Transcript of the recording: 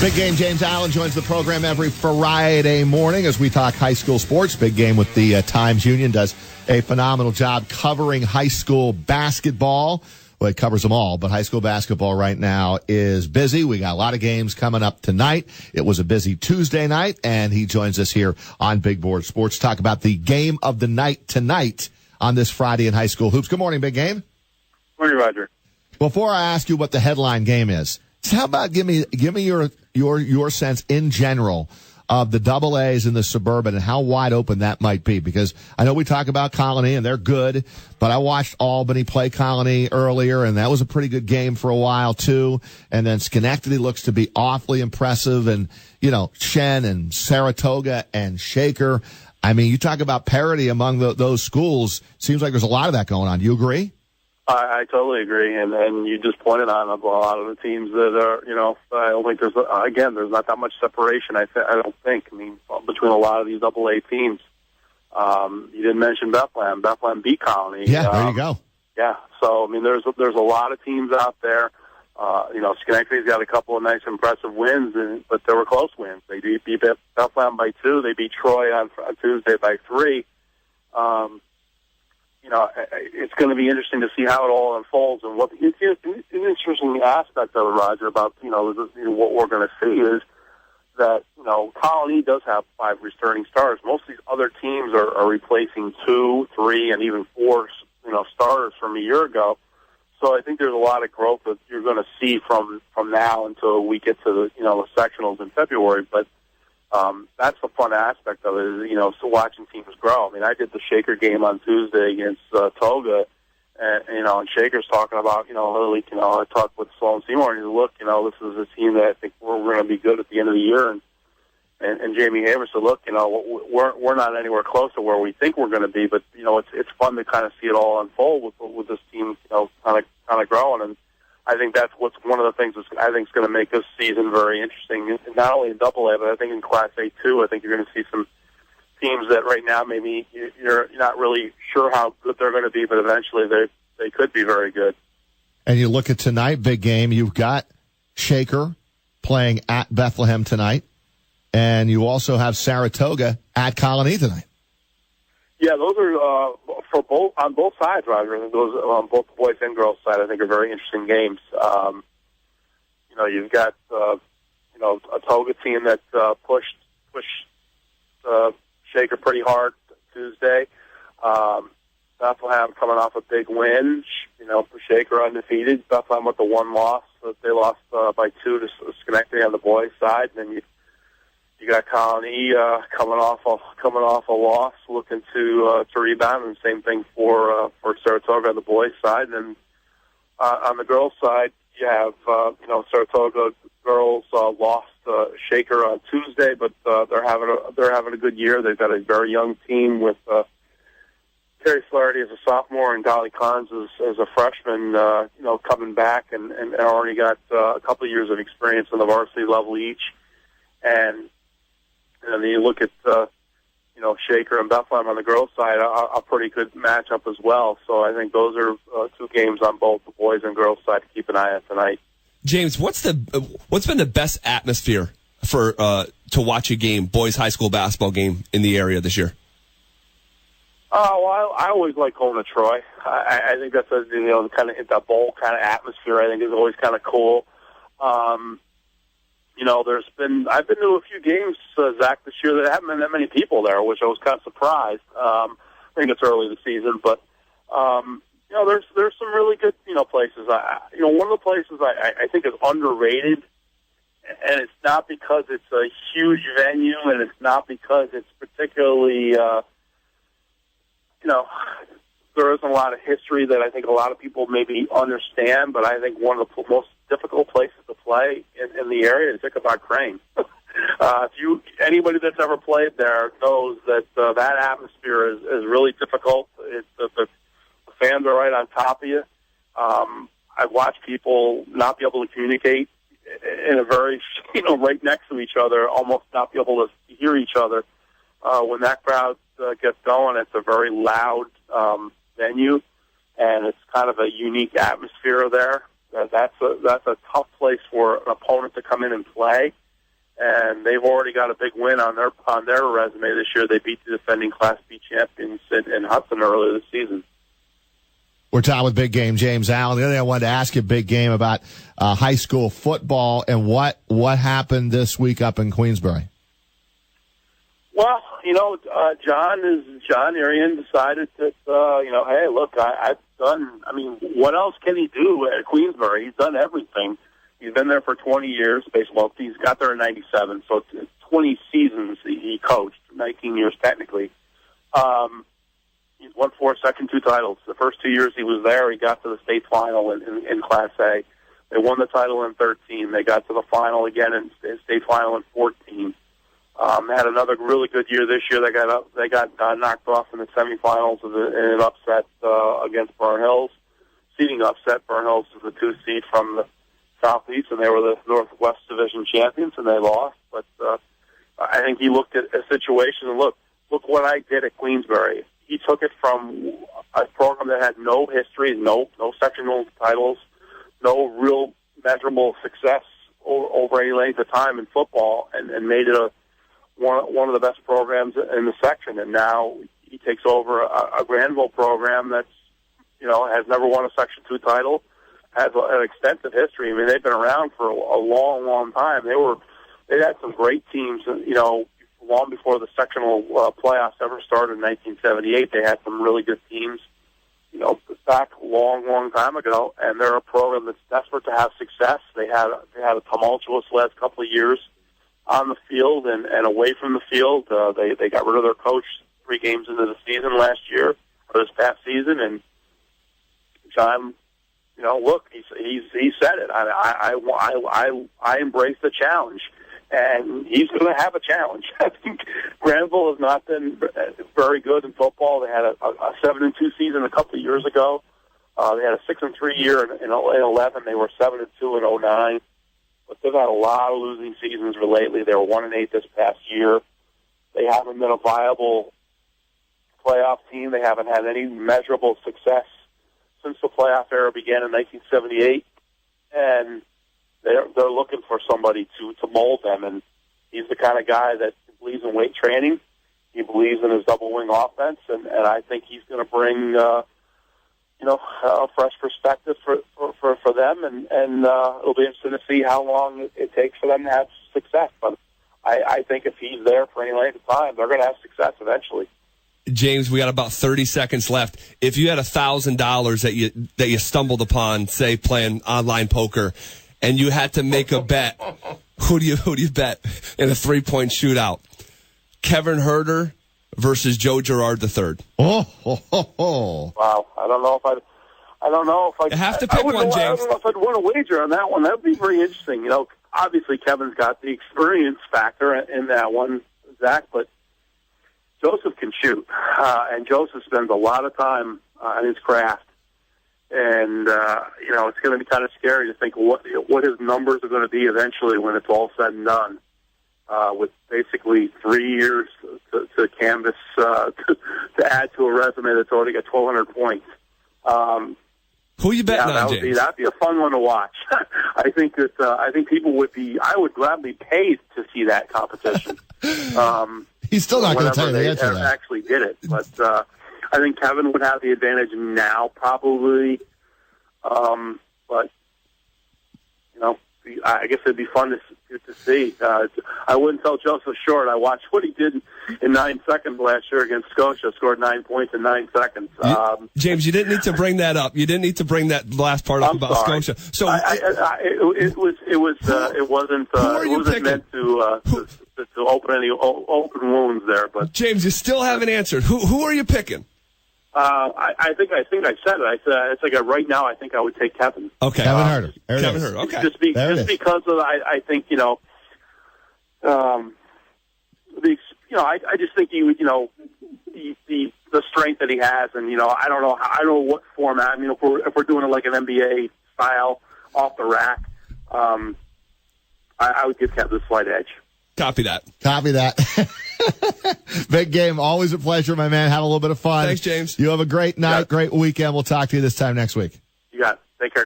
Big Game James Allen joins the program every Friday morning as we talk high school sports. Big Game with the Times Union does a phenomenal job covering high school basketball. Well, it covers them all, but high school basketball right now is busy. We got a lot of games coming up tonight. It was a busy Tuesday night, and he joins us here on Big Board Sports to talk about the game of the night tonight on this Friday in high school hoops. Good morning, Big Game. Morning, Roger. Before I ask you what the headline game is, how about give me your sense in general of the double A's in the Suburban and how wide open that might be? Because I know we talk about Colony and they're good, but I watched Albany play Colony earlier and that was a pretty good game for a while too. And then Schenectady looks to be awfully impressive, and Shen and Saratoga and Shaker. I mean, you talk about parity among those schools. Seems like there's a lot of that going on. Do you agree? I totally agree, and you just pointed on a lot of the teams that are, I don't think there's not that much separation. I don't think. I mean, between a lot of these AA teams. You didn't mention Bethlehem. Bethlehem beat Colony. Yeah, there you go. Yeah, so I mean, there's a lot of teams out there. Schenectady's got a couple of nice, impressive wins, but they were close wins. They beat Bethlehem by 2. They beat Troy on Tuesday by 3. It's going to be interesting to see how it all unfolds. And what an interesting aspect of it, Roger, about what we're going to see is that Colony does have 5 returning stars. Most of these other teams are replacing 2, 3, and even 4 starters from a year ago. So I think there's a lot of growth that you're going to see from now until we get to the sectionals in February. But that's the fun aspect of it, is, so watching teams grow. I mean, I did the Shaker game on Tuesday against Toga, and Shaker's talking about, literally, I talked with Sloan Seymour, and he said, look, this is a team that I think we're going to be good at the end of the year. And Jamie Haver said, look, we're not anywhere close to where we think we're going to be, but, it's fun to kind of see it all unfold with this team, kind of growing. And I think that's one of the things that I think is going to make this season very interesting. Not only in Double A, but I think in Class A too. I think you're going to see some teams that right now maybe you're not really sure how good they're going to be, but eventually they could be very good. And you look at tonight, Big Game. You've got Shaker playing at Bethlehem tonight, and you also have Saratoga at Colony tonight. Yeah, those are on both sides, Roger. I think those on both the boys and girls side, I think, are very interesting games. You've got a Toga team that pushed Shaker pretty hard Tuesday. Bethlehem coming off a big win. For Shaker undefeated. Bethlehem with the 1 loss. They lost by 2 to Schenectady on the boys' side, and then you got Colony coming off a loss, looking to rebound, and same thing for Saratoga on the boys' side. And then on the girls' side, you have Saratoga girls lost Shaker on Tuesday, but they're having a good year. They've got a very young team with Terry Flaherty as a sophomore and Dolly Carnes as a freshman, coming back and already got a couple of years of experience on the varsity level each. And then you look at, Shaker and Bethlehem on the girls' side, a pretty good matchup as well. So I think those are 2 games on both the boys and girls' side to keep an eye on tonight. James, what's been the best atmosphere for to watch a game, boys high school basketball game in the area this year? Well, I always like going to Troy. I think that's kind of that bowl kind of atmosphere. I think is always kind of cool. I've been to a few games, Zach, this year that haven't been that many people there, which I was kind of surprised. I think it's early in the season, but there's some really good places. One of the places I think is underrated, and it's not because it's a huge venue, and it's not because it's particularly there isn't a lot of history that I think a lot of people maybe understand, but I think one of the most difficult places to play in the area is Ichabod Crane. Anybody that's ever played there knows that that atmosphere is really difficult. The fans are right on top of you. I've watched people not be able to communicate in a very, right next to each other, almost not be able to hear each other. When that crowd gets going, it's a very loud venue, and it's kind of a unique atmosphere there. That's a tough place for an opponent to come in and play. and they've already got a big win on their resume this year. They beat the defending Class B champions in Hudson earlier this season. We're talking with Big Game James Allen. The other thing I wanted to ask you, Big Game, about high school football and what happened this week up in Queensbury. Well, John Arian decided that, hey, look, I've done, what else can he do at Queensbury? He's done everything. He's been there for 20 years. Baseball, he's got there in 97, so it's 20 seasons he coached, 19 years technically. He's won 4 Section 2 titles. The first 2 years he was there, he got to the state final in Class A. They won the title in 13. They got to the final again in state final in 14. Had another really good year this year. They got knocked off in the semifinals in an upset against Burn Hills. Seeding upset. Burn Hills is the 2 seed from the Southeast, and they were the Northwest Division champions, and they lost. But I think he looked at a situation and look what I did at Queensbury. He took it from a program that had no history, no sectional titles, no real measurable success over any length of time in football, and made it one of the best programs in the section. And now he takes over a Granville program that's has never won a Section 2 title, has an extensive history. They've been around for a long, long time. They had some great teams, long before the sectional playoffs ever started in 1978. They had some really good teams, back a long, long time ago, and they're a program that's desperate to have success. They had a tumultuous last couple of years on the field and away from the field. They got rid of their coach 3 games into the season last year, or this past season, and John, look, he said it. I embrace the challenge. And he's going to have a challenge. I think Granville has not been very good in football. They had a 7-2 season a couple of years ago. They had a 6-3 year in 11. They were 7-2 in 09. But they've had a lot of losing seasons lately. They were 1-8 this past year. They haven't been a viable playoff team. They haven't had any measurable success since the playoff era began in 1978. And they're looking for somebody to mold them, and he's the kind of guy that believes in weight training. He believes in his double wing offense, and I think he's going to bring a fresh perspective for them, and it'll be interesting to see how long it takes for them to have success. But I think if he's there for any length of time, they're going to have success eventually. James, we got about 30 seconds left. If you had $1,000 that you stumbled upon, say playing online poker, and you had to make a bet, who do you bet in a 3-point shootout? Kevin Herter versus Joe Girard III. Wow! I don't know if I You have to pick one, James. I don't know if I'd want to wager on that one. That would be very interesting. Obviously Kevin's got the experience factor in that one, Zach, but Joseph can shoot, and Joseph spends a lot of time on his craft. And, it's going to be kind of scary to think what his numbers are going to be eventually when it's all said and done, with basically 3 years to canvas, to add to a resume that's already got 1,200 points. Who you betting on, James? That'd be a fun one to watch. I think people I would gladly pay to see that competition. He's still not going to tell you the answer to that. Actually did it, but, I think Kevin would have the advantage now, probably. But I guess it'd be fun to see. I wouldn't tell Joseph short. I watched what he did in 9 seconds last year against Scotia. Scored 9 points in 9 seconds. James, you didn't need to bring that up. You didn't need to bring that last part up about sorry. Scotia. So it wasn't meant to open any open wounds there. But James, you still haven't answered. Who are you picking? I think I said it. I said it's like right now. I think I would take Kevin. Okay, Kevin Herter. Kevin Herter. Okay, just because of I think I just think he would the strength that he has, and I don't know what format. I mean, if we're doing it like an NBA style off the rack, I would give Kevin the slight edge. Copy that. Big Game, always a pleasure, my man. Have a little bit of fun. Thanks, James. You have a great night, great weekend. We'll talk to you this time next week. You got it. Take care.